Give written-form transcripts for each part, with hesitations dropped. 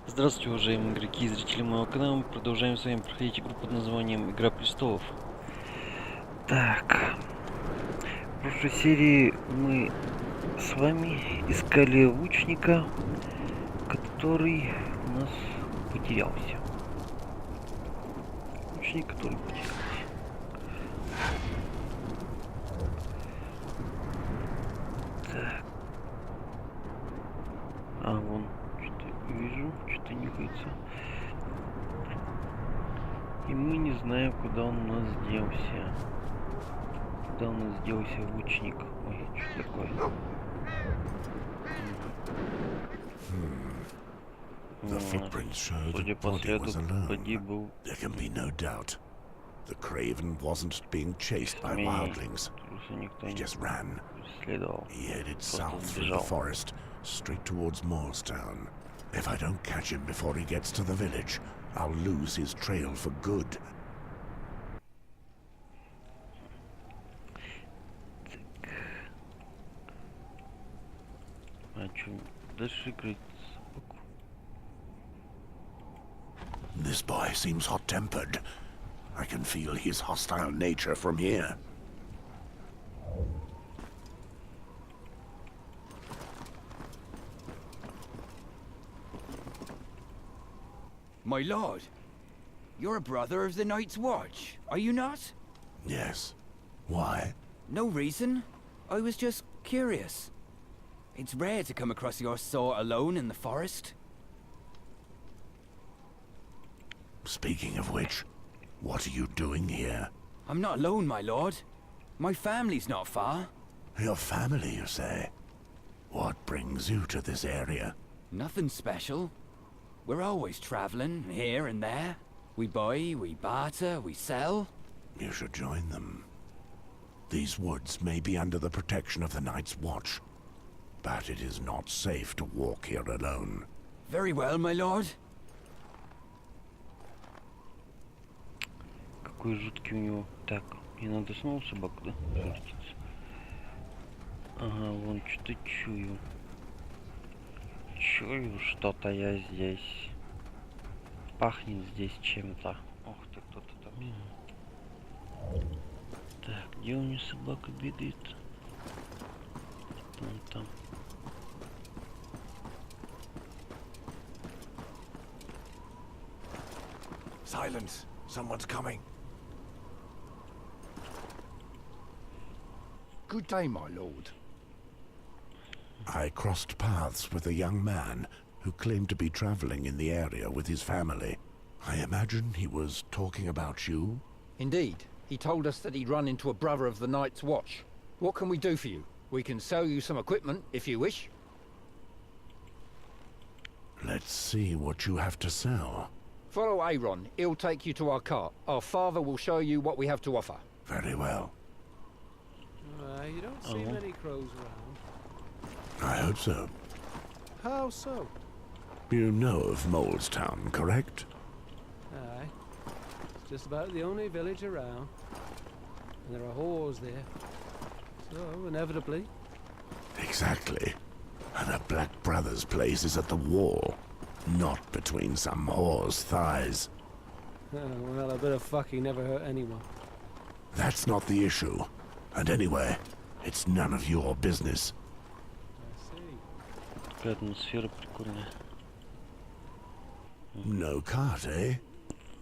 Здравствуйте, уважаемые игроки и зрители моего канала. Мы продолжаем с вами проходить игру под названием «Игра престолов». Так, в прошлой серии мы с вами искали лучника, который у нас потерялся. Лучник, который потерялся. Так. А, вон, что-то вижу, что-то нюхается. И мы не знаем, куда он у нас делся. Куда у нас делся лучник? Ой, что такое? The footprints show the body was alone. There can be no doubt. The craven wasn't being chased by wildlings. He just ran. He headed south through the forest, straight towards Moorestown. If I don't catch him before he gets to the village, I'll lose his trail for good. This boy seems hot-tempered. I can feel his hostile nature from here. My lord, you're a brother of the Night's Watch, are you not? Yes. Why? No reason. I was just curious. It's rare to come across your sort alone in the forest. Speaking of which, what are you doing here? I'm not alone, my lord. My family's not far. Your family, you say? What brings you to this area? Nothing special. We're always traveling, here and there. We buy, we barter, we sell. You should join them. These woods may be under the protection of the Night's Watch, but it is not safe to walk here alone. Very well, my lord. Какой жуткий у него. Так, мне надо снова собаку, да? Шерститься. Ага, вон что-то чую. Чую что-то я здесь. Пахнет здесь чем-то. Ох ты, кто-то там. Так, где у меня собака бегает? Вон там. Silence! Someone's coming. Good day, my lord. I crossed paths with a young man who claimed to be traveling in the area with his family. I imagine he was talking about you? Indeed. He told us that he'd run into a brother of the Night's Watch. What can we do for you? We can sell you some equipment, if you wish. Let's see what you have to sell. Follow Aaron. He'll take you to our cart. Our father will show you what we have to offer. Very well. You don't see many crows around. I hope so. How so? You know of Moorestown, correct? Aye. It's just about the only village around. And there are whores there. So, inevitably. Exactly. And a Black Brother's place is at the wall, not between some whore's thighs. Oh, well, a bit of fucking never hurt anyone. That's not the issue. And anyway, it's none of your business. I see. Такая атмосфера прикольная. No cart, eh?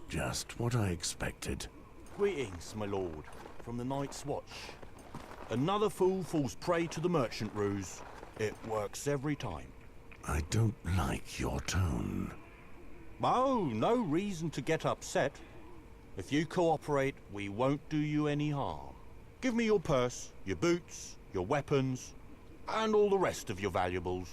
Just what I expected. Greetings, my lord, from the Night's Watch. Another fool falls prey to the merchant ruse. It works every time. I don't like your tone. Oh, no reason to get upset. If you cooperate, we won't do you any harm. Give me your purse, your boots, your weapons, and all the rest of your valuables.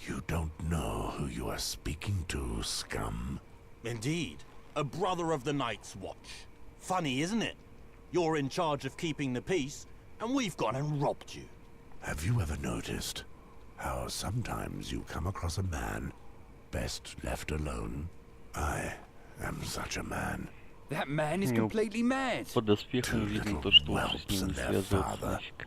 You don't know who you are speaking to, scum. Indeed, a brother of the Night's Watch. Funny, isn't it? You're in charge of keeping the peace, and we've gone and robbed you. Have you ever noticed how sometimes you come across a man best left alone? I am such a man. That man is completely mad. По доспехам Two видно little то, что он с whelps ним and their связывается father. нафиг.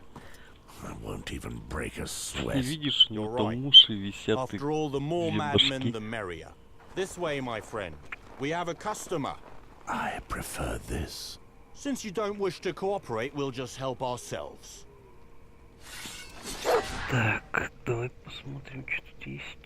I won't even break a Ты sweat. видишь, у него You're там right. уши висят, и After all, the more две madmen, башки. the merrier. This way, my friend. We have a customer. I prefer this. Since you don't wish to cooperate, we'll just help ourselves. Так, давай посмотрим, что тут есть.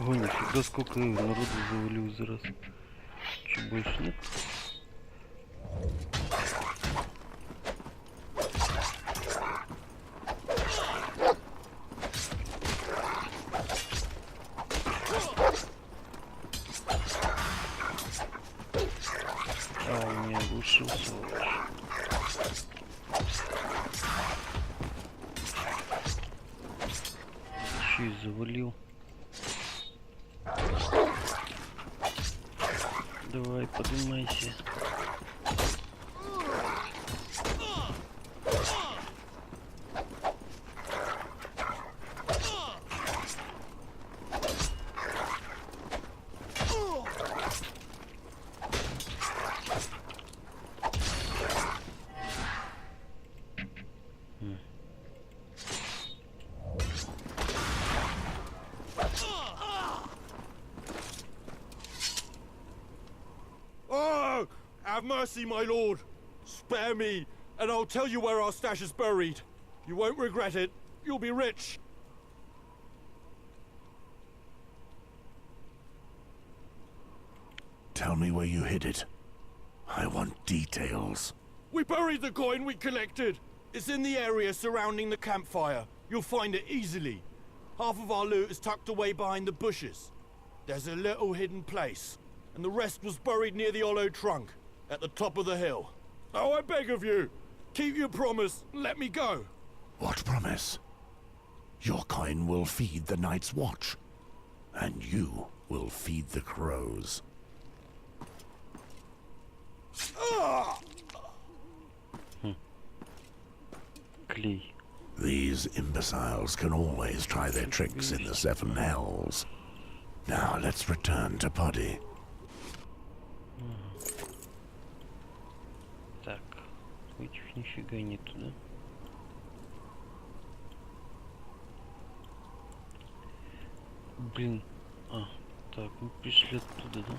Ой, нифига, сколько народу завалил за раз. Че, больше нет? А, он меня оглушил, сволочь. Еще и завалил. Давай, поднимайся. Oh! Have mercy, my lord! Spare me, and I'll tell you where our stash is buried. You won't regret it. You'll be rich. Tell me where you hid it. I want details. We buried the coin we collected. It's in the area surrounding the campfire. You'll find it easily. Half of our loot is tucked away behind the bushes. There's a little hidden place, and the rest was buried near the hollow trunk, at the top of the hill. Oh, I beg of you, keep your promise and let me go. What promise? Your coin will feed the Night's Watch, and you will feed the crows. Клей. These imbeciles can always try their tricks in the Seven Hells. Now let's return to Poddy. Так, этих нифига нету, да? Блин. А, так, мы пришли оттуда, да?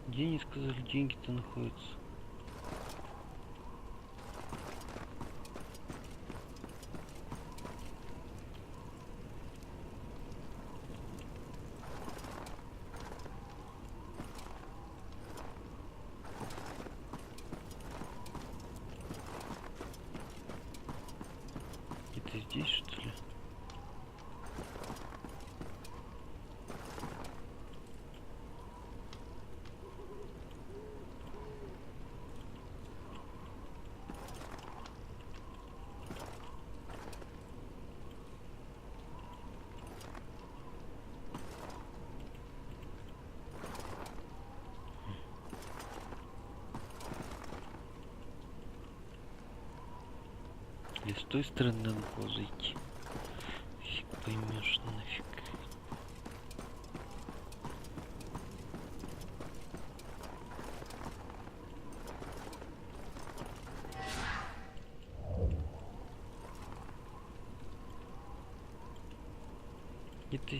Где они сказали, деньги-то находятся? Это здесь, что ли? Или с той стороны надо было зайти. Фиг поймешь, нафиг. Это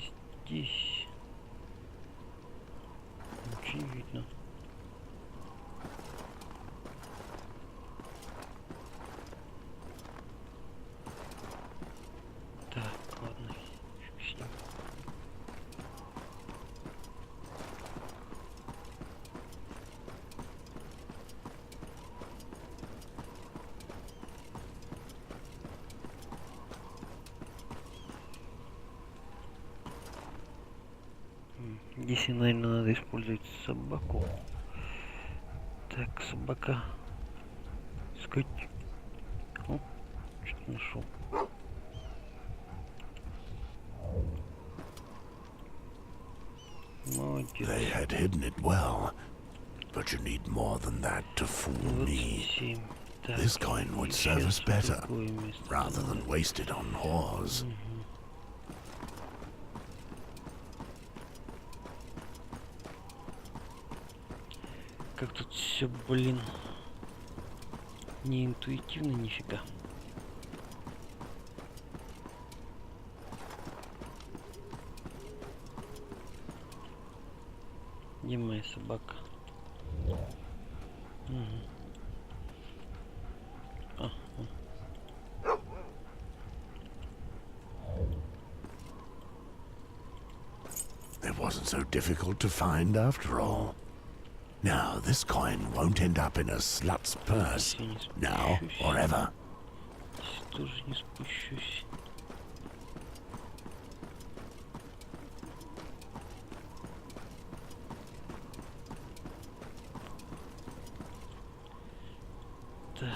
здесь. Ничего не видно. Так, ладно, фиг с ним. Здесь, наверное, надо использовать собаку. Так, собака. Искать. О, что-то нашел. Молодец. They had hidden it well, but you need more than that to fool me. 27. Так, This coin would и serve us сейчас в better, другое место. rather than waste it on whores. Как тут все, блин, не интуитивно нифига. Где моя собака? А, It wasn't so difficult to find after all. Now, this coin won't end up in a slut's purse, now or ever. здесь тоже не спущусь. Так.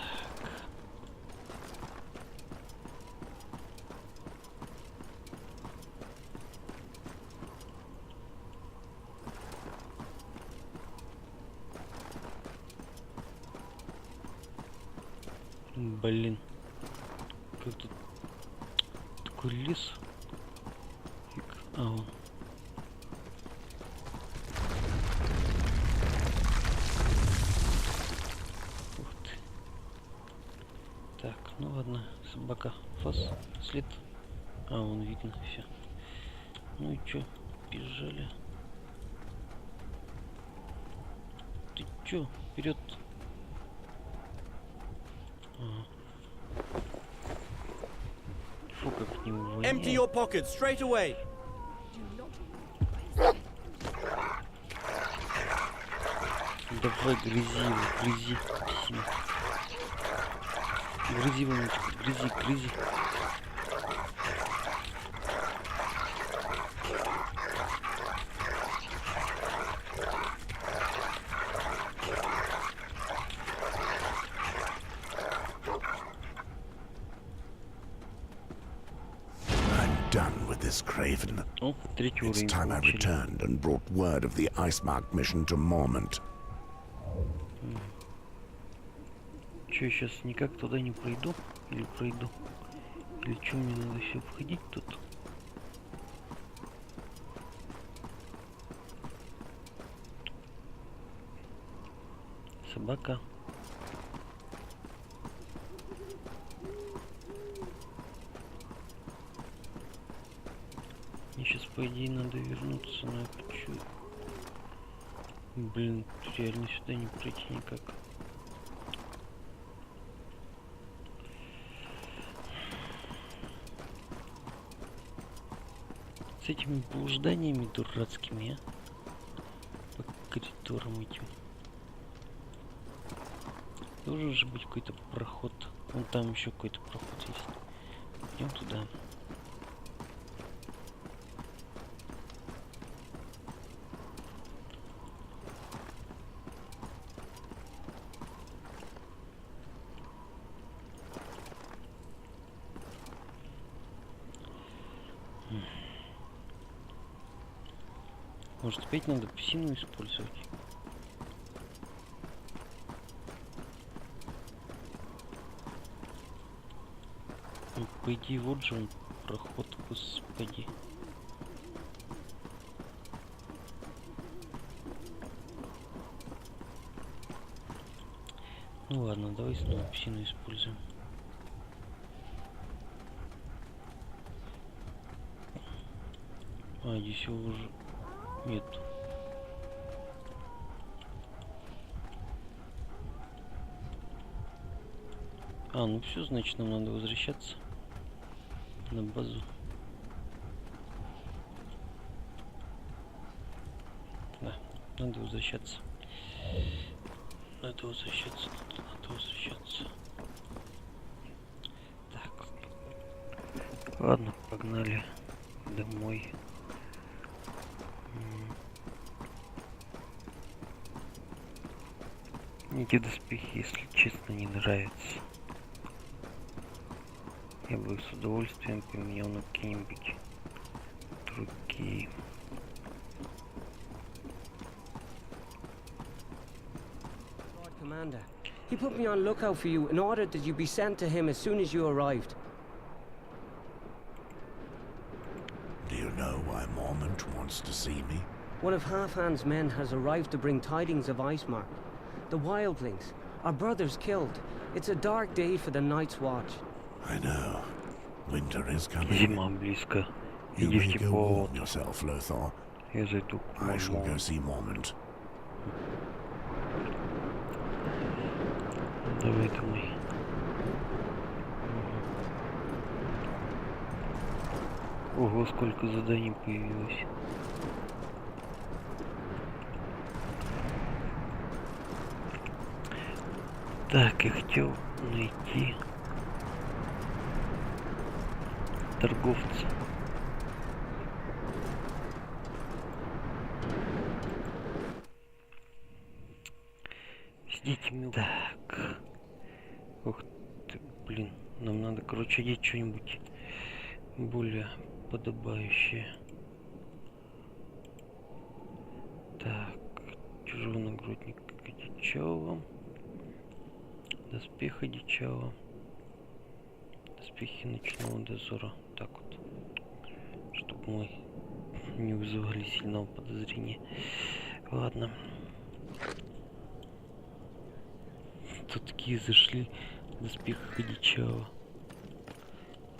Блин, как тут такой лес? А, вон. Ух ты. Так, ну ладно, собака, фас, след. А, вон видно все. Ну и чё, бежали. Ты чё, вперед? Фу, как не воняет. Empty your pockets straight away. Давай, грызи его, грызи. Спасибо. Грызи, Вонючка, грызи, грызи. Done with this craven. О, третий It's уровень time I получили. returned and brought word of the Icemark mission to Mormont. Че, сейчас никак туда не пройду? Или пройду? Или что, мне надо все обходить тут? Собака. Мне сейчас, по идее, надо вернуться, но я хочу... Блин, реально сюда не пройти никак. С этими блужданиями дурацкими, а? По коридорам этим. Должен же быть какой-то проход. Вон там еще какой-то проход есть. Идем туда. Может, опять надо псину использовать? Ну, по идее, вот же он проход, господи. Ну ладно, давай снова псину используем. А, здесь его уже нет. А, ну все, значит, нам надо возвращаться на базу. Да, надо возвращаться. Надо возвращаться, надо возвращаться. Так. Ладно, погнали домой. Мне эти доспехи, если честно, не нравятся. Я бы их с удовольствием поменял на какие-нибудь другие. Commander, he put me on lookout for you and ordered that you be sent to him as soon as you arrived. Do you know why Mormont wants to see me? One of Halfhand's men has arrived to bring tidings of Icemark. The wildlings. Our brother's killed. It's a dark day for the Night's Watch. I know. Winter is coming. Зима близко. You Иди в may go тепло. warm yourself, Lothar. Я зайду к I shall go маму. see Mormont. Давай домой. Ого, сколько заданий появилось. Так, я хотел найти торговца. Сидите, мил. Так. Ух ты, блин. Нам надо, короче, одеть что-нибудь более подобающее. Так. Чужого нагрудника одичала. Доспех одичала. Доспехи ночного дозора. Так вот. Чтобы мы не вызывали сильного подозрения. Ладно. Тут такие зашли. Доспех одичала.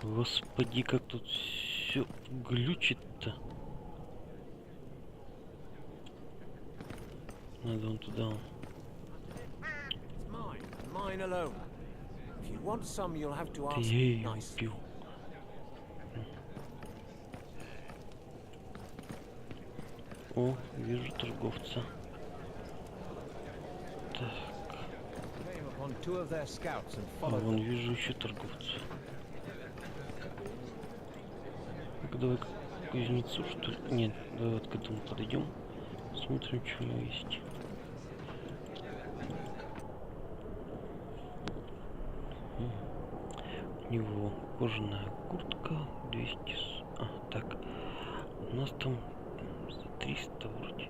Господи, как тут все глючит-то. Надо вон туда. Mine alone. If you want some, you'll have to Да ask я ее nicely. убил. О, вижу торговца. Так, Came upon two of their scouts and а followed вон them. вижу еще торговца. Так, давай к кузнецу, что ли? Нет, давай вот к этому подойдем. Смотрим, что у него есть. У него кожаная куртка 200. А, так. У нас там за 300 вроде.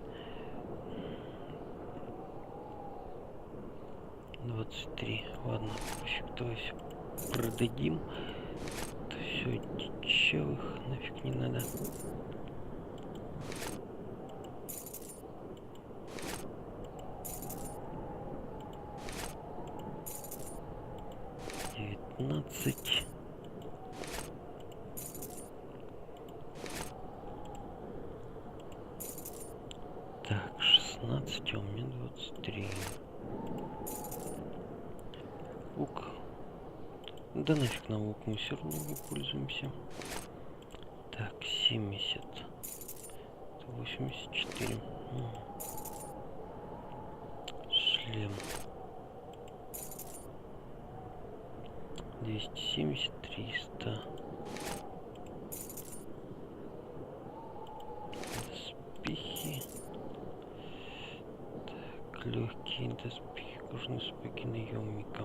23. Ладно, пофиг, давай все продадим. Это все дичавых нафиг не надо. Девятнадцать. Так, 16, а у меня 23. Лук. Да нафиг на лук, мы все равно не пользуемся. Так, 70. Это 84. Шлем. 270, 300. Доспехи. Так, легкие доспехи, кожаные сапоги наемника.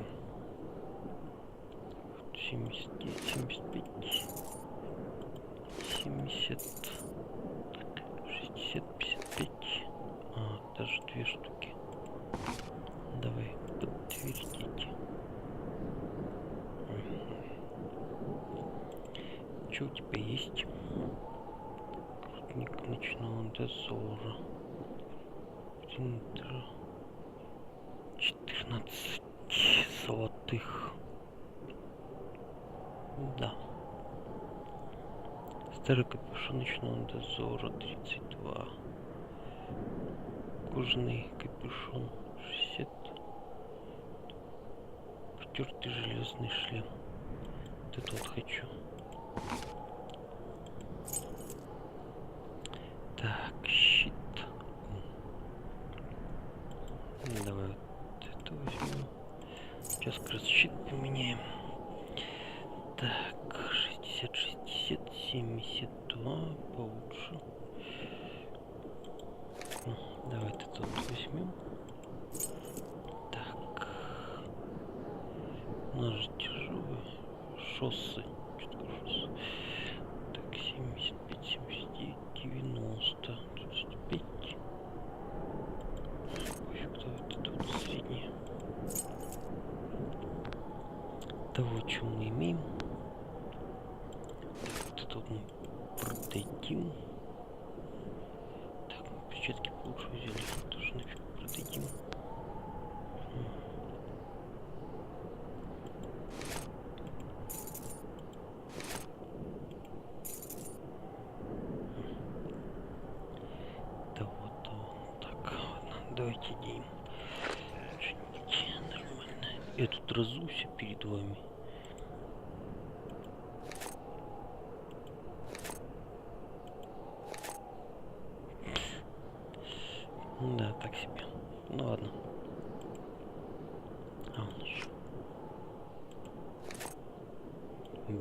79, 75, 70, 60, 55. А, даже 2 штуки. Давай, подтвердите. Что у тебя есть? Крутник ночного дозора. Принтер. 14 золотых. Да. Старый капюшон ночного дозора 32. Кожаный капюшон 60. Потертый железный шлем. Вот это вот хочу. Так, щит. Давай вот это возьмем. Сейчас как раз щит поменяем. Так, 60, 60, 72, получше. Давай это вот возьмем. Так. У нас же тяжелые шоссы. минус. Так, 75, 79, 90. 25. Ой, кто это тут средний? Того, что мы имеем. Вот это вот мы продадим. Так, мы перчатки получше взяли. Тоже нафиг продадим. Давайте день. Нормально. Я тут разуся перед вами. Да, так себе. Ну ладно. А, он еще.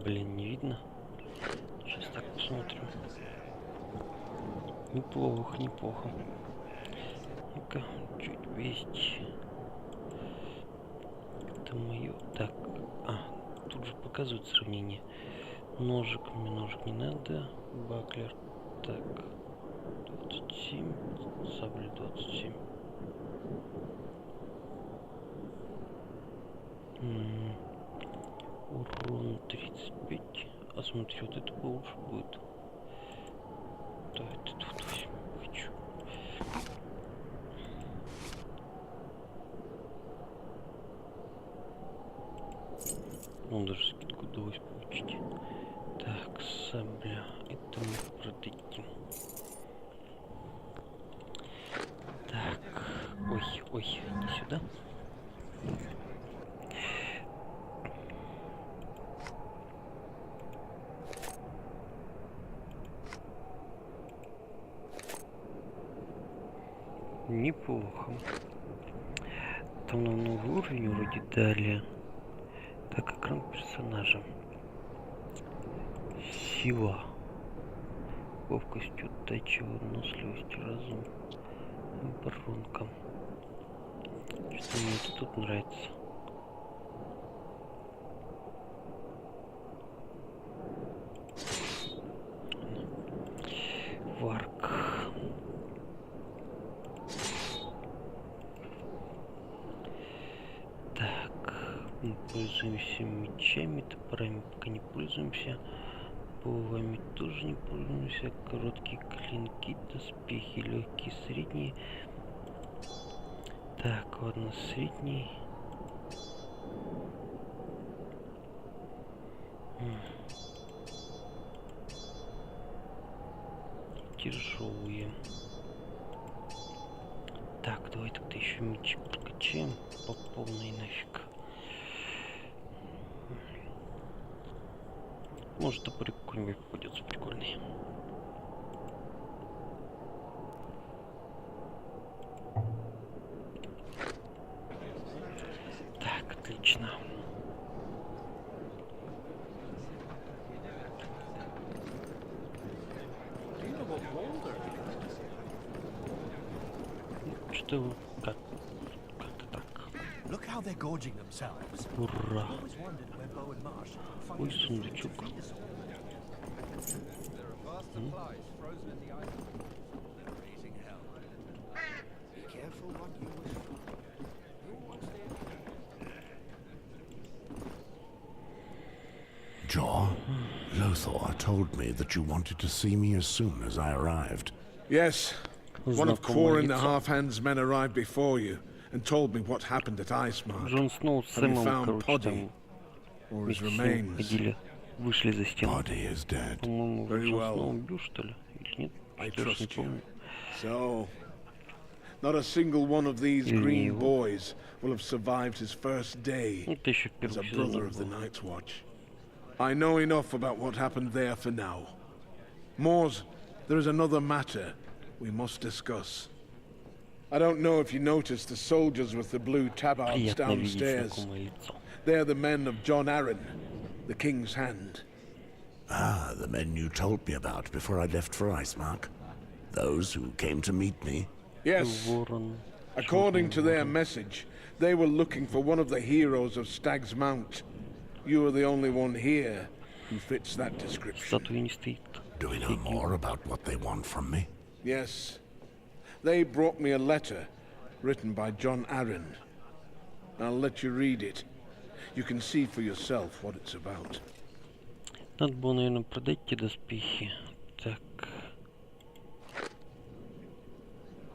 Блин, не видно. Сейчас так посмотрим. Неплохо, неплохо. Ну-ка, чуть 200. Это мое. Так, тут же показывает сравнение. Ножик, мне ножик не надо. Баклер. Так, 27. Сабля 27. Урон 35. А смотри, вот это получше будет. Да, это тут 8. Хочу. Он даже скидку до 8 получите. Так, сабля. Это мы продадим. Так. Ой, не сюда. Неплохо. Там нам новый уровень вроде дали. Так, экран персонажа. Сила. Ловкость, удача, выносливость, разум. Оборонка. Что мне тут нравится. Варк. Так, мы пользуемся мечами, топорами пока не пользуемся. Булавами тоже не пользуемся. Короткие клинки, доспехи, легкие, средние. Так, ладно, средний. Тяжелые. Так, давай тогда еще меч прокачаем по полной нафиг. Может, топорик какой-нибудь попадется прикольный. Так, отлично. Что вы? Как-то так. Ура! Ой, сундучок. Jaw, Lothar told me that you wanted to see me as soon as I arrived. Yes. One of Corin the Half-Hand's men arrived before you and told me what happened at Icemark. Джон Сноу с Have you Сэмом, found короче, Poddy там or his вместе remains? ходили, вышли за стену. Poddy is dead. По-моему, Very Джон well. Сноу убил, что ли? Или нет? I Что-то я ж не trust you. помню. So, not a single one of these Или не green его. boys will have survived his first day Это еще в as a первом сезоне brother of the было. Night's Watch. I know enough about what happened there for now. Mors, there is another matter we must discuss. I don't know if you noticed the soldiers with the blue tabards Приятно видеть downstairs. знакомое лицо. They're the men of John Arryn, the King's Hand. Ah, the men you told me about before I left for Icemark. Those who came to meet me. Yes, Ворон. according to their message, they were looking for one of the heroes of Stag's Mount. You are the only one here, who fits that description. Статуи не стоит. Do we know more about what they want from me? Yes. They brought me a letter written by John Arryn. I'll let you read it. You can see for yourself what it's about. Надо было, наверное, продать те доспехи. Так.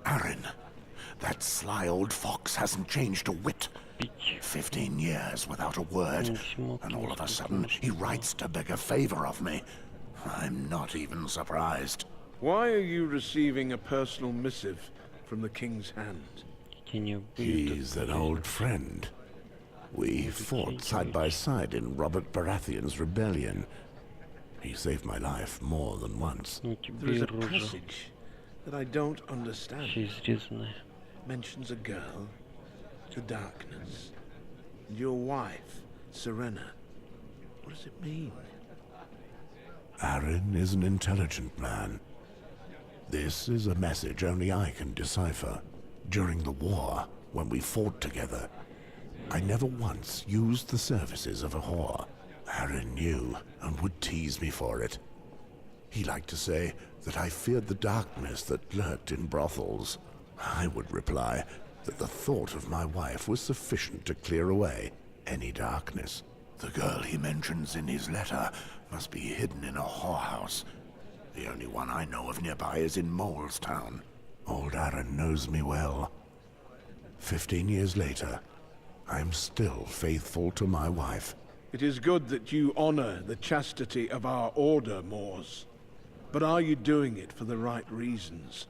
Arryn, that sly old fox hasn't changed a whit. 15 years without a word, and all of a sudden he writes to beg a favor of me. I'm not even surprised. Why are you receiving a personal missive from the king's hand? He's an old friend. We fought side by side in Robert Baratheon's rebellion. He saved my life more than once. There is a passage that I don't understand. Mentions a girl, the darkness, and your wife, Serena. What does it mean? Arryn is an intelligent man. This is a message only I can decipher. During the war, when we fought together, I never once used the services of a whore. Arryn knew and would tease me for it. He liked to say that I feared the darkness that lurked in brothels. I would reply that the thought of my wife was sufficient to clear away any darkness. The girl he mentions in his letter must be hidden in a whorehouse. The only one I know of nearby is in Molestown. Old Arryn knows me well. 15 years later, I'm still faithful to my wife. It is good that you honor the chastity of our order, Moors. But are you doing it for the right reasons?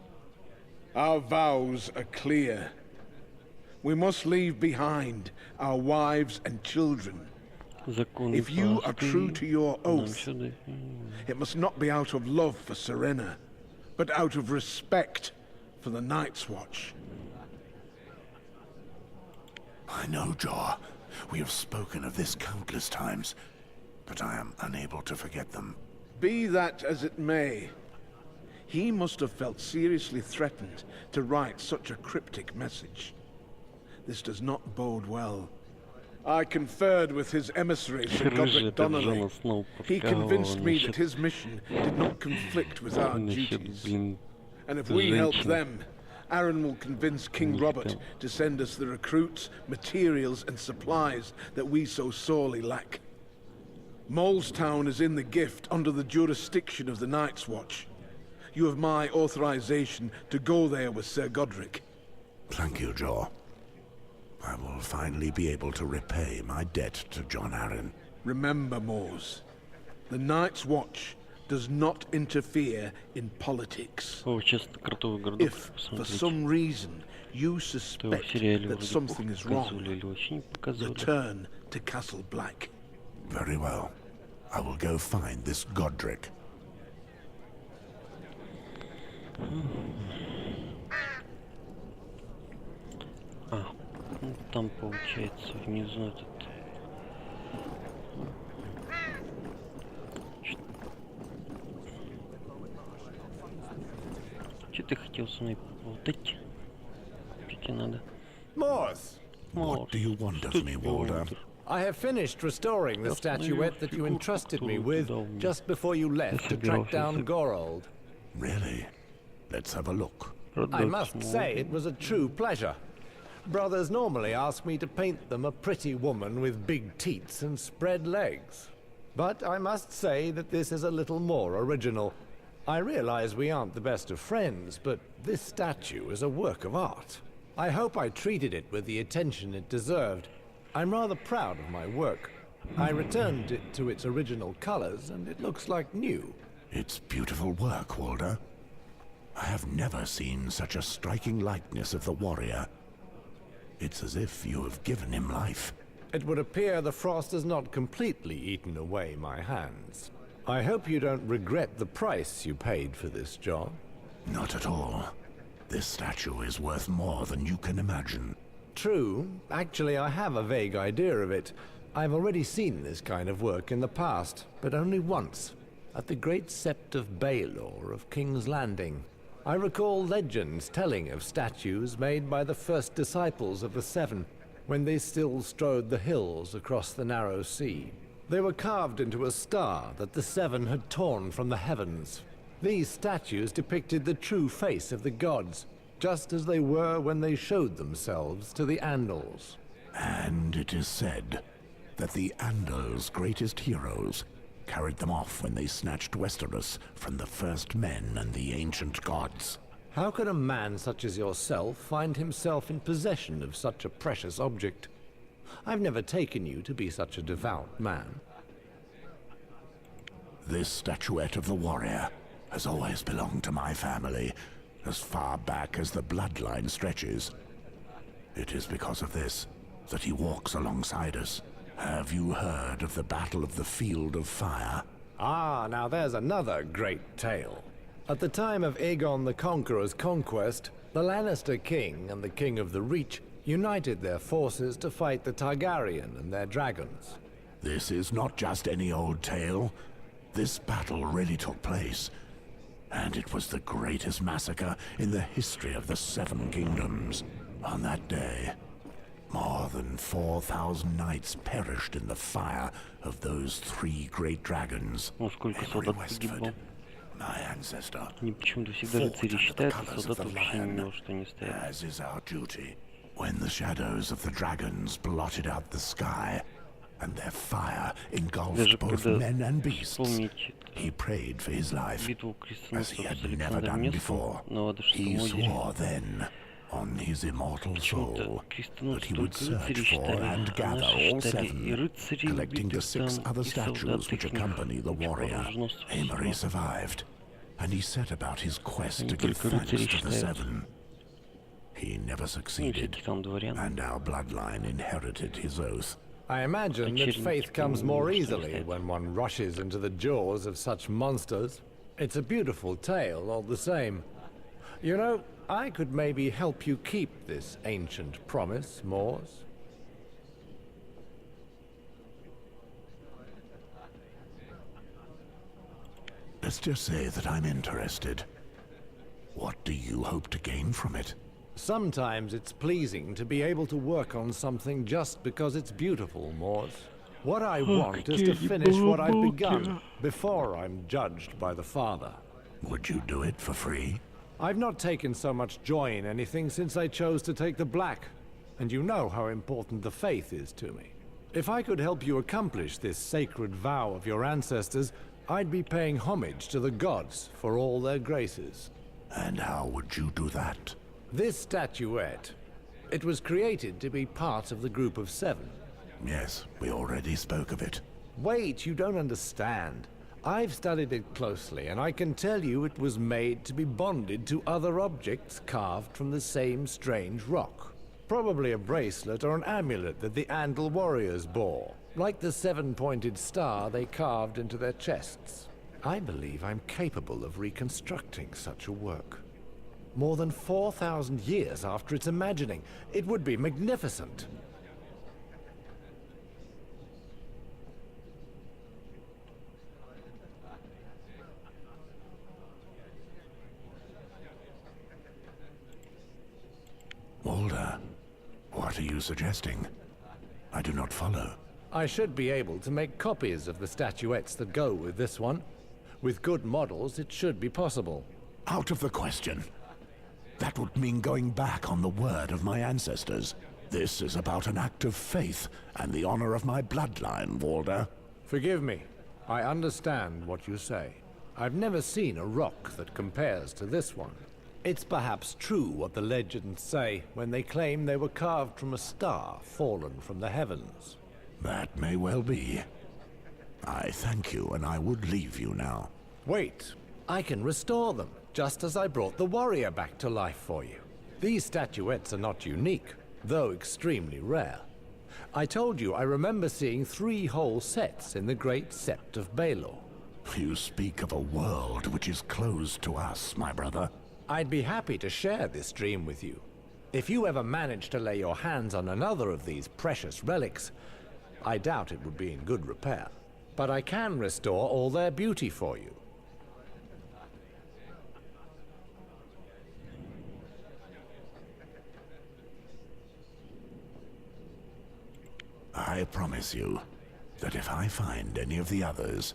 Our vows are clear. We must leave behind our wives and children. If you are true to your oath, it must not be out of love for Serena, but out of respect for the Night's Watch. I know, Jaw. We have spoken of this countless times, but I am unable to forget them. Be that as it may, he must have felt seriously threatened to write such a cryptic message. This does not bode well. I conferred with his emissary, Sir Godric Donnelly. He convinced me that his mission did not conflict with our duties. And if we help them, Arryn will convince King Robert to send us the recruits, materials, and supplies that we so sorely lack. Molestown is in the gift under the jurisdiction of the Night's Watch. You have my authorization to go there with Sir Godric. Thank you, Jaw. I will finally be able to repay my debt to John Arryn. Remember, Moors, the Night's Watch does not interfere in politics. If, for some reason, you suspect that something is wrong, return to Castle Black. Very well. I will go find this Godric. Ну, там получается внизу этот... Че ты хотел со мной поболтать? Что тебе надо? Moors! What do you want of me, Walder? I have finished restoring the statuette that you entrusted me with just before you left to track down Gorold. Really? Let's have a look. I must say it was a true pleasure. Brothers normally ask me to paint them a pretty woman with big teats and spread legs. But I must say that this is a little more original. I realize we aren't the best of friends, but this statue is a work of art. I hope I treated it with the attention it deserved. I'm rather proud of my work. I returned it to its original colors, and it looks like new. It's beautiful work, Walder. I have never seen such a striking likeness of the warrior. It's as if you have given him life. It would appear the frost has not completely eaten away my hands. I hope you don't regret the price you paid for this job. Not at all. This statue is worth more than you can imagine. True. Actually, I have a vague idea of it. I've already seen this kind of work in the past, but only once, at the Great Sept of Baelor of King's Landing. I recall legends telling of statues made by the first disciples of the Seven, when they still strode the hills across the narrow sea. They were carved into a star that the Seven had torn from the heavens. These statues depicted the true face of the gods, just as they were when they showed themselves to the Andals. And it is said that the Andals' greatest heroes carried them off when they snatched Westeros from the first men and the ancient gods. How could a man such as yourself find himself in possession of such a precious object? I've never taken you to be such a devout man. This statuette of the warrior has always belonged to my family, as far back as the bloodline stretches. It is because of this that he walks alongside us. Have you heard of the Battle of the Field of Fire? Ah, now there's another great tale. At the time of Aegon the Conqueror's conquest, the Lannister king and the King of the Reach united their forces to fight the Targaryen and their dragons. This is not just any old tale. This battle really took place, and it was the greatest massacre in the history of the Seven Kingdoms. On that day, more than 4,000 knights perished in the fire of those 3 great dragons. Henry Westford, my ancestor, fought under the colors of the lion, as is our duty. When the shadows of the dragons blotted out the sky, and their fire engulfed both men and beasts, he prayed for his life, as he had never done before. He swore then, on his immortal soul, that he would search for and gather all 7, collecting the 6 other statues which accompany the warrior. Amory survived, and he set about his quest to give thanks to the 7. He never succeeded, and our bloodline inherited his oath. I imagine that faith comes more easily when one rushes into the jaws of such monsters. It's a beautiful tale all the same. You know, I could maybe help you keep this ancient promise, Mors. Let's just say that I'm interested. What do you hope to gain from it? Sometimes it's pleasing to be able to work on something just because it's beautiful, Mors. What I want is to finish what I've begun before I'm judged by the Father. Would you do it for free? I've not taken so much joy in anything since I chose to take the Black, and you know how important the faith is to me. If I could help you accomplish this sacred vow of your ancestors, I'd be paying homage to the gods for all their graces. And how would you do that? This statuette, it was created to be part of the group of 7. Yes, we already spoke of it. Wait, you don't understand. I've studied it closely, and I can tell you it was made to be bonded to other objects carved from the same strange rock. Probably a bracelet or an amulet that the Andal warriors bore, like the 7-pointed star they carved into their chests. I believe I'm capable of reconstructing such a work. More than 4,000 years after its imagining, it would be magnificent. Walder, what are you suggesting? I do not follow. I should be able to make copies of the statuettes that go with this one. With good models, it should be possible. Out of the question. That would mean going back on the word of my ancestors. This is about an act of faith and the honor of my bloodline, Walder. Forgive me. I understand what you say. I've never seen a rock that compares to this one. It's perhaps true what the legends say when they claim they were carved from a star fallen from the heavens. That may well be. I thank you, and I would leave you now. Wait, I can restore them, just as I brought the warrior back to life for you. These statuettes are not unique, though extremely rare. I told you I remember seeing 3 whole sets in the Great Sept of Baelor. You speak of a world which is closed to us, my brother. I'd be happy to share this dream with you. If you ever manage to lay your hands on another of these precious relics, I doubt it would be in good repair. But I can restore all their beauty for you. I promise you that if I find any of the others,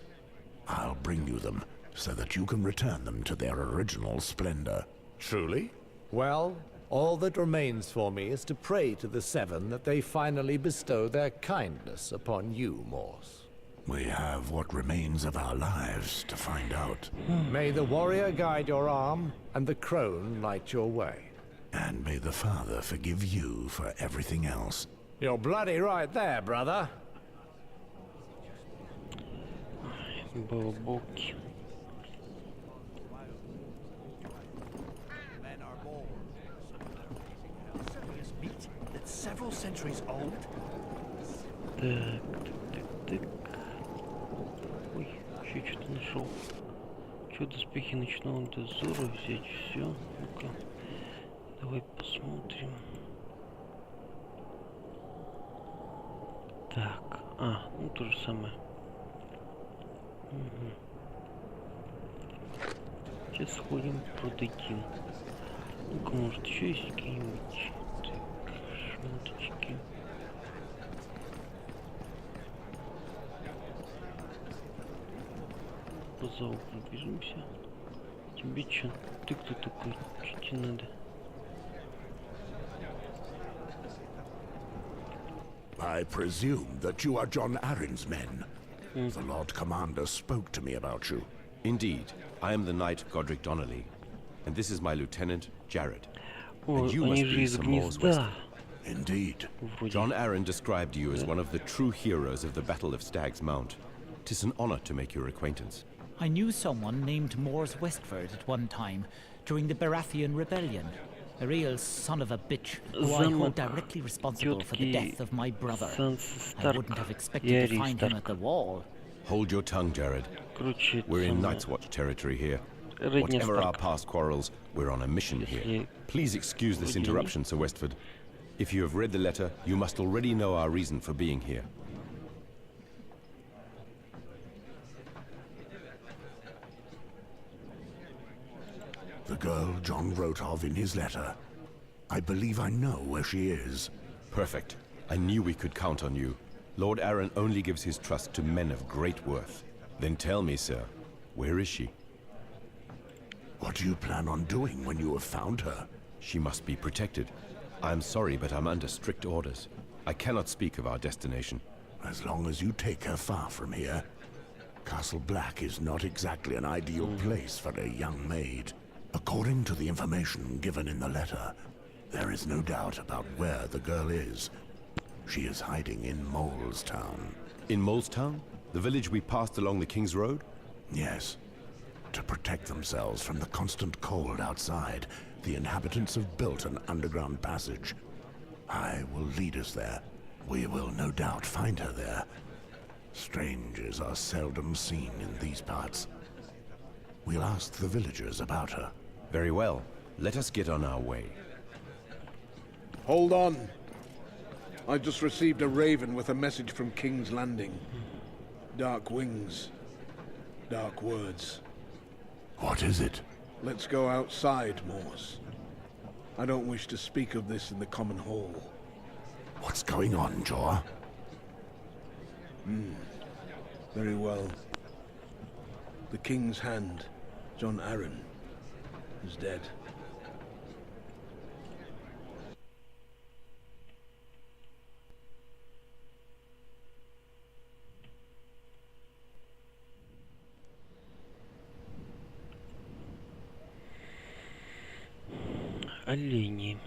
I'll bring you them so that you can return them to their original splendor. Truly? Well, all that remains for me is to pray to the Seven that they finally bestow their kindness upon you, Morse. We have what remains of our lives to find out. May the warrior guide your arm, and the crone light your way. And may the Father forgive you for everything else. You're bloody right there, brother. Бабоки. That's several centuries old. Так. Ой, еще что-то нашел. Что, доспехи ночного дозора взять? Все. Ну-ка. Давай посмотрим. Так. Ну то же самое. Угу. Сейчас сходим, продадим. Ну-ка, может, еще есть какие-нибудь шмоточки. По залу пробежимся. Тебе че? Ты кто такой? Что тебе надо? I presume that you are John Arryn's men. The Lord Commander spoke to me about you. Indeed. I am the knight Godric Donnelly, and this is my lieutenant, Jared. О, And you must они же be из some Moore's гнезда. Indeed. John Arryn described you as one of the true heroes of the Battle of Stag's Mount. 'Tis an honor to make your acquaintance. I knew someone named Moore's Westford at one time, during the Baratheon Rebellion. A real son of a bitch, who I hold directly responsible for the death of my brother. I wouldn't have expected to find him at the wall. Hold your tongue, Jared. Короче, We're in Night's Watch territory here. Whatever our past quarrels, we're on a mission here. Please excuse this interruption, Sir Westford. If you have read the letter, you must already know our reason for being here. The girl John wrote of in his letter. I believe I know where she is. Perfect. I knew we could count on you. Lord Arryn only gives his trust to men of great worth. Then tell me, sir, where is she? What do you plan on doing when you have found her? She must be protected. I'm sorry, but I'm under strict orders. I cannot speak of our destination. As long as you take her far from here. Castle Black is not exactly an ideal place for a young maid. According to the information given in the letter, there is no doubt about where the girl is. She is hiding in Molestown. In Molestown? The village we passed along the King's Road? Yes. To protect themselves from the constant cold outside, the inhabitants have built an underground passage. I will lead us there. We will no doubt find her there. Strangers are seldom seen in these parts. We'll ask the villagers about her. Very well. Let us get on our way. Hold on. I just received a raven with a message from King's Landing. Dark wings. Dark words. What is it? Let's go outside, Morse. I don't wish to speak of this in the common hall. What's going on, Jor? Very well. The King's Hand, John Arryn, is dead. Олени.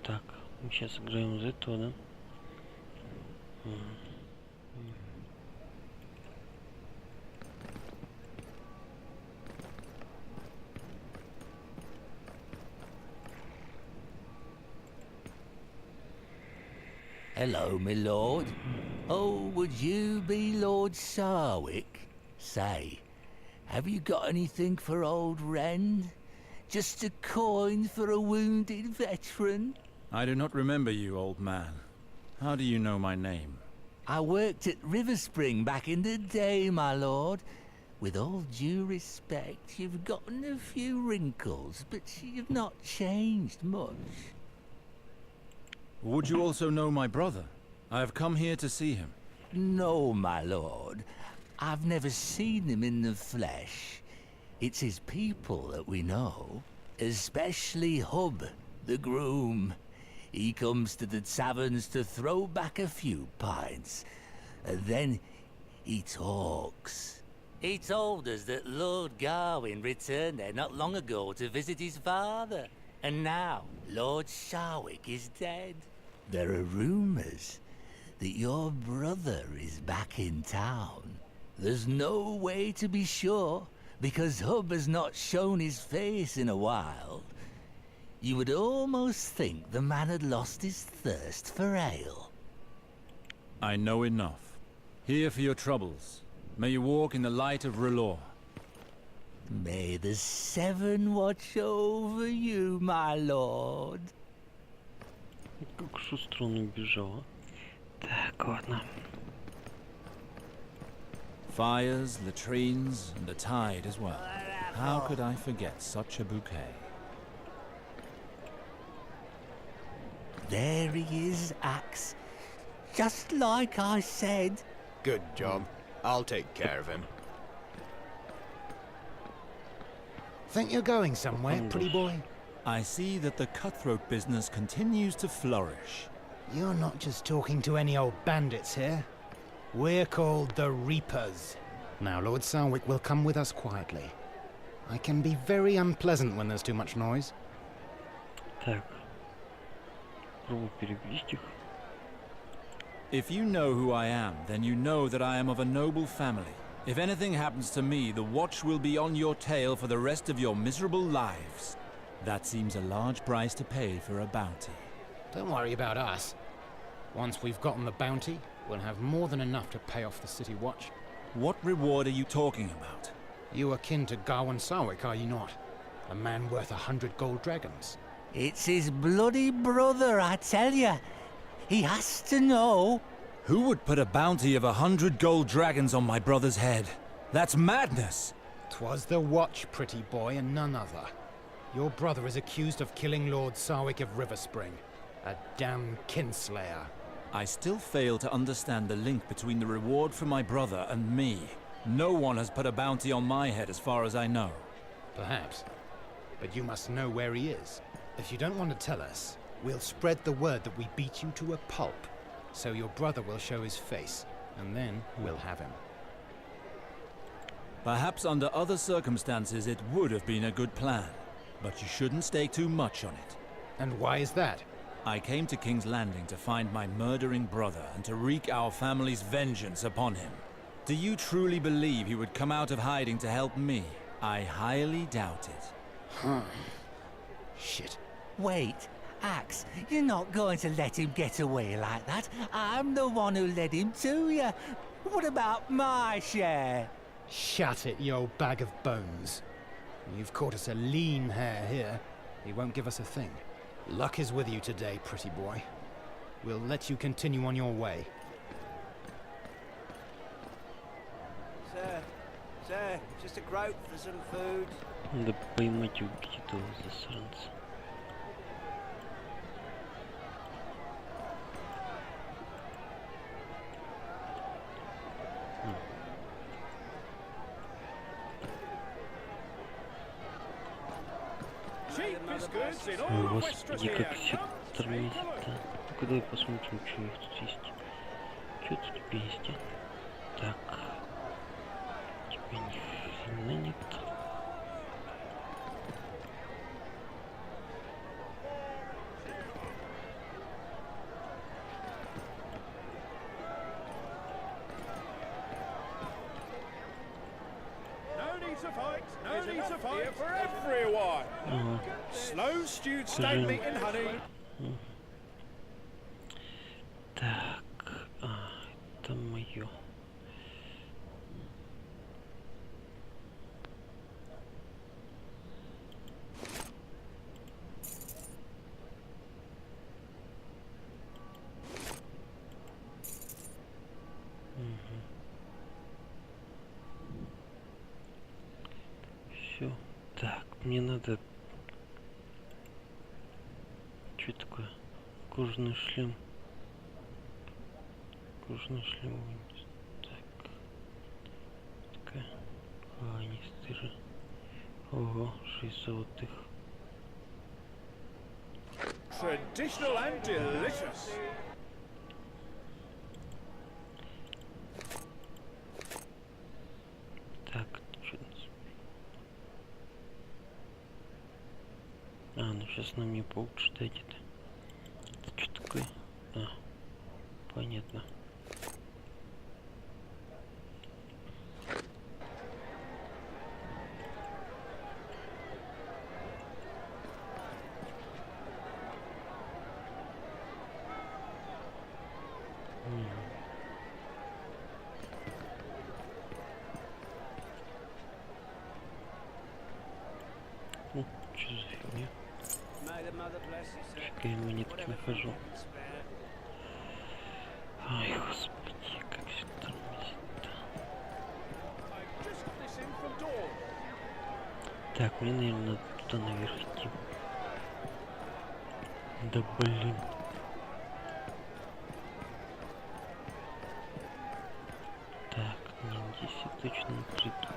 Так, мы сейчас играем из этого, да? Hello, my lord. Oh, would you be Lord Sarwick? Say, have you got anything for old Ren? Just a coin for a wounded veteran? I do not remember you, old man. How do you know my name? I worked at River Spring back in the day, my lord. With all due respect, you've gotten a few wrinkles, but you've not changed much. Would you also know my brother? I have come here to see him. No, my lord. I've never seen him in the flesh. It's his people that we know, especially Hub, the groom. He comes to the taverns to throw back a few pints, and then he talks. He told us that Lord Gawain returned there not long ago to visit his father, and now Lord Sharwick is dead. There are rumors that your brother is back in town. There's no way to be sure, because Hub has not shown his face in a while. You would almost think the man had lost his thirst for ale. I know enough. Here for your troubles. May you walk in the light of R'hllor. May the Seven watch over you, my lord. Как шустро он убежал. Так, ладно. Fires, latrines, and a tide as well. How could I forget such a bouquet? There he is, Axe. Just like I said. Good job. I'll take care of him. Think you're going somewhere, pretty boy? I see that the cutthroat business continues to flourish. You're not just talking to any old bandits here. We're called the Reapers. Now, Lord Sarwick will come with us quietly. I can be very unpleasant when there's too much noise. Так. Пробую перевести их. If you know who I am, then you know that I am of a noble family. If anything happens to me, the watch will be on your tail for the rest of your miserable lives. That seems a large price to pay for a bounty. Don't worry about us. Once we've gotten the bounty, we'll have more than enough to pay off the city watch. What reward are you talking about? You are kin to Gawain Sarwick, are you not? A man worth 100 gold dragons. It's his bloody brother, I tell you. He has to know. Who would put a bounty of 100 gold dragons on my brother's head? That's madness! 'Twas the watch, pretty boy, and none other. Your brother is accused of killing Lord Sarwick of Riverspring. A damned kinslayer. I still fail to understand the link between the reward for my brother and me. No one has put a bounty on my head as far as I know. Perhaps. But you must know where he is. If you don't want to tell us, we'll spread the word that we beat you to a pulp. So your brother will show his face, and then we'll have him. Perhaps under other circumstances it would have been a good plan. But you shouldn't stake too much on it. And why is that? I came to King's Landing to find my murdering brother and to wreak our family's vengeance upon him. Do you truly believe he would come out of hiding to help me? I highly doubt it. Huh. Shit. Wait, Axe, you're not going to let him get away like that. I'm the one who led him to you. What about my share? Shut it, you old bag of bones. You've caught us a lean hare here. He won't give us a thing. Luck is with you today, pretty boy. We'll let you continue on your way. Sir, just a grope for some food. Надо поймать и убить этого засранца. Господи, как все тормозит-то. Ну-ка давай посмотрим, что у них тут есть. Что тут у тебя есть, а? Так. У тебя ни хрена нет. Slow stewed steak meat and honey. Так, это моё. Все. Так, мне надо. Что такое? Кожаный шлем. Нужно шлемовать. Так. Такая. Канистры. Ого, 6 золотых. Traditional and delicious. Так, что у нас? Ну сейчас нам не получше дать это. Это что такое? Понятно. Что за фигня? Фига я монетки нахожу. Ай, господи, как все тормозит-то. Так, мне, наверное, надо туда наверх идти. Да блин. Так, нет, здесь я точно не приду.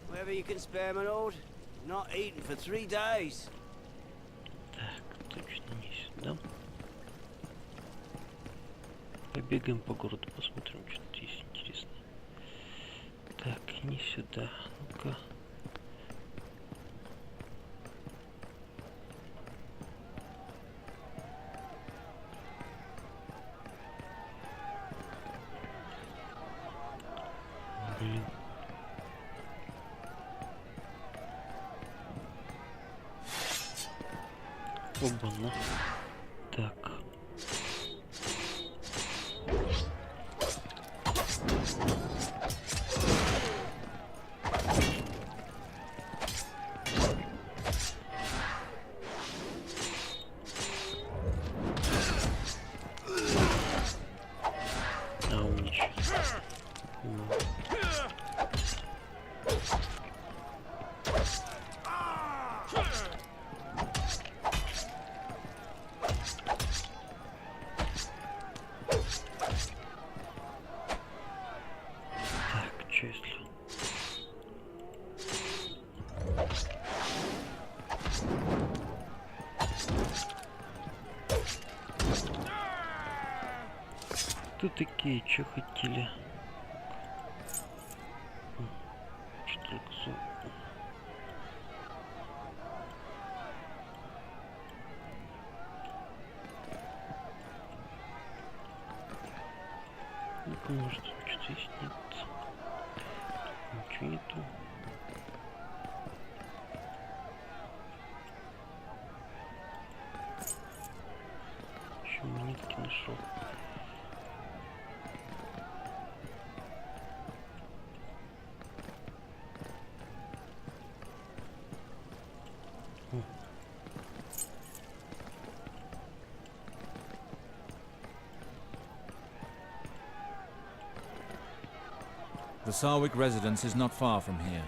Whatever you can spare, my lord. Not eaten for 3 days. Так, точно не сюда. Побегаем по городу, посмотрим, что тут есть интересное. Так, не сюда. Ну-ка. Блин. Оба-на. Так. Умничай. Так, что если... Кто такие, что хотели? Что только золото. Ну-ка, может, что-то здесь нет. Ничего нету. Еще монетки нашел. The Sarwick residence is not far from here.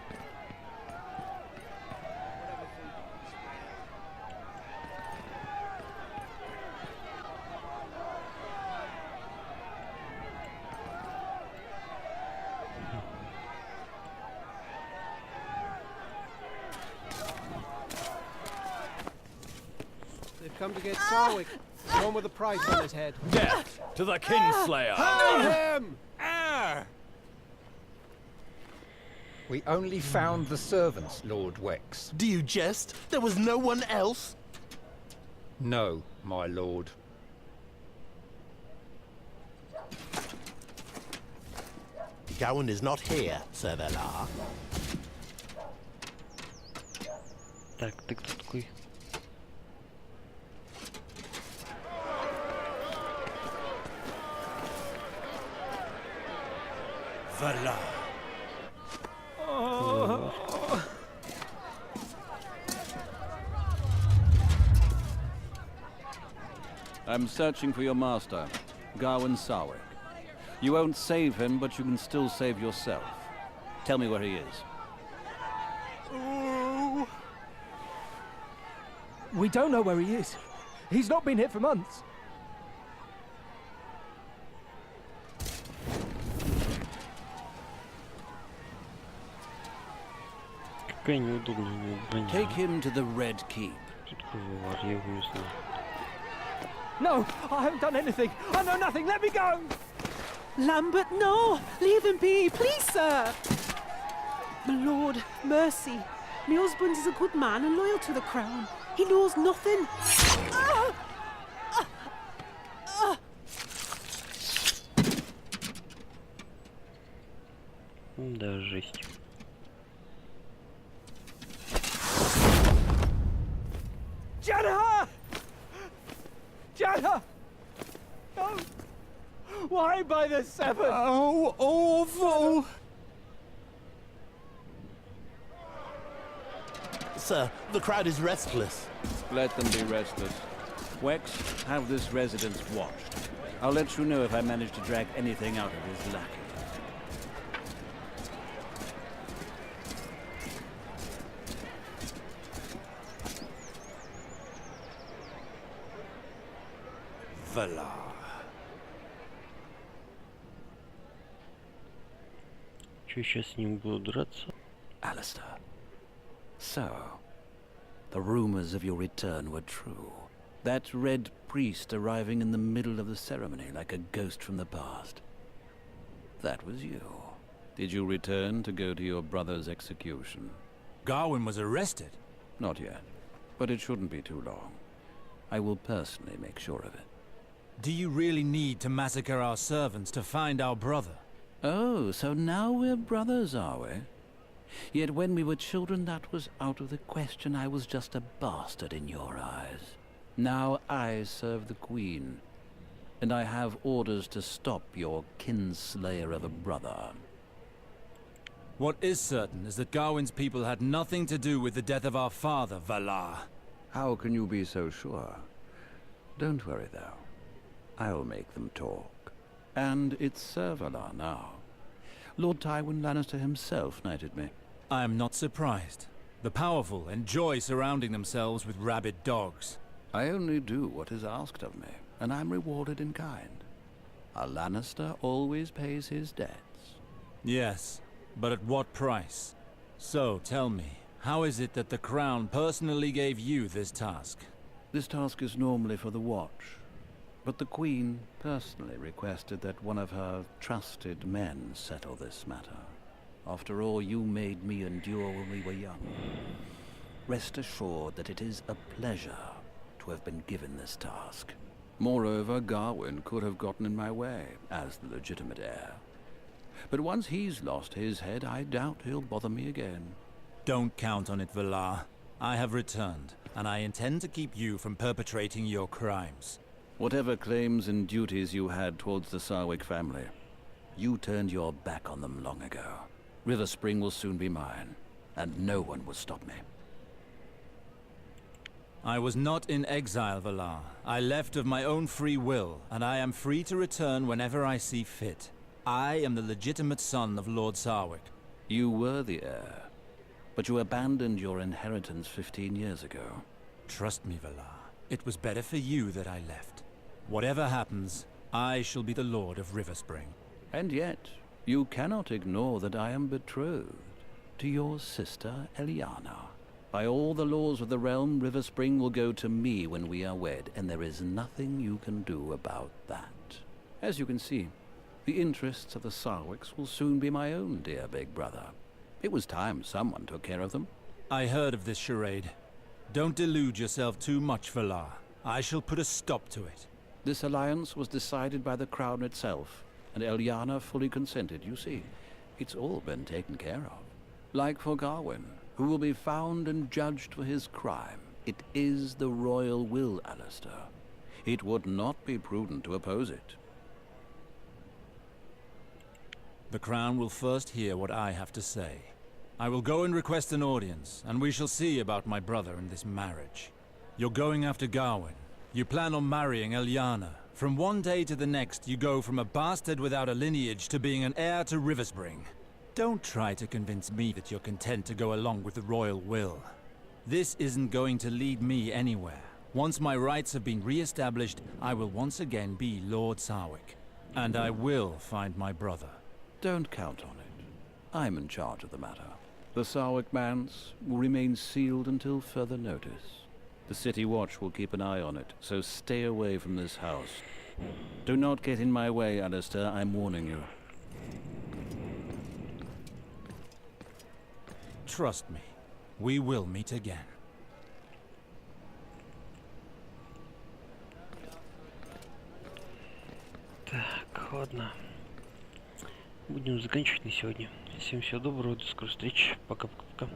They've come to get Sarwick. The one with the price on his head. Death to the Kinslayer! Hang him! We only found the servants, Lord Wex. Do you jest? There was no one else? No, my lord. Gawain is not here, Sir Velar. Так, ты кто такой? Velar. I'm searching for your master, Gawain Sarwick. You won't save him, but you can still save yourself. Tell me where he is. Ooh. We don't know where he is. He's not been here for months. Take him to the Red Keep. No, I haven't done anything. I know nothing. Let me go. Lambert, no! Leave him be, please, sir! My lord, mercy. My husband is a good man and loyal to the crown. He knows nothing. Ah! Ah! Ah! Да, жесть. Jenna! Jenna! No! Why by the seven? Oh, awful! Sir, the crowd is restless. Let them be restless. Wex, have this residence watched. I'll let you know if I manage to drag anything out of his lackey. Valar. Чё, сейчас с ним буду драться? Alistair. So, the rumors of your return were true. That red priest arriving in the middle of the ceremony like a ghost from the past. That was you. Did you return to go to your brother's execution? Gawain was arrested? Not yet, but it shouldn't be too long. I will personally make sure of it. Do you really need to massacre our servants to find our brother? Oh, so now we're brothers, are we? Yet when we were children, that was out of the question. I was just a bastard in your eyes. Now I serve the Queen, and I have orders to stop your kinslayer of a brother. What is certain is that Gawain's people had nothing to do with the death of our father, Valar. How can you be so sure? Don't worry, though. I'll make them talk. And it's Sir Valar now. Lord Tywin Lannister himself knighted me. I am not surprised. The powerful enjoy surrounding themselves with rabid dogs. I only do what is asked of me, and I'm rewarded in kind. A Lannister always pays his debts. Yes, but at what price? So, tell me, how is it that the Crown personally gave you this task? This task is normally for the Watch, but the Queen personally requested that one of her trusted men settle this matter. After all you made me endure when we were young. Rest assured that it is a pleasure to have been given this task. Moreover, Gawain could have gotten in my way as the legitimate heir. But once he's lost his head, I doubt he'll bother me again. Don't count on it, Valar. I have returned, and I intend to keep you from perpetrating your crimes. Whatever claims and duties you had towards the Sarwick family, you turned your back on them long ago. River Spring will soon be mine, and no one will stop me. I was not in exile, Valar. I left of my own free will, and I am free to return whenever I see fit. I am the legitimate son of Lord Sarwick. You were the heir, but you abandoned your inheritance 15 years ago. Trust me, Valar. It was better for you that I left. Whatever happens, I shall be the Lord of River Spring. And yet, you cannot ignore that I am betrothed to your sister, Eliana. By all the laws of the realm, River Spring will go to me when we are wed, and there is nothing you can do about that. As you can see, the interests of the Sarwicks will soon be my own, dear big brother. It was time someone took care of them. I heard of this charade. Don't delude yourself too much, Valar. I shall put a stop to it. This alliance was decided by the Crown itself, and Eliana fully consented, you see. It's all been taken care of. Like for Gawain, who will be found and judged for his crime. It is the royal will, Alistair. It would not be prudent to oppose it. The Crown will first hear what I have to say. I will go and request an audience, and we shall see about my brother and this marriage. You're going after Gawain. You plan on marrying Eliana. From one day to the next, you go from a bastard without a lineage to being an heir to River Spring. Don't try to convince me that you're content to go along with the royal will. This isn't going to lead me anywhere. Once my rights have been re-established, I will once again be Lord Sarwick. And I will find my brother. Don't count on it. I'm in charge of the matter. The Sarwick manse will remain sealed until further notice. The City Watch will keep an eye on it, so stay away from this house. Do not get in my way, Alistair, I'm warning you. Trust me, we will meet again. Так, ладно. Будем заканчивать на сегодня. Всем всего доброго, до скорой встречи. Пока-пока.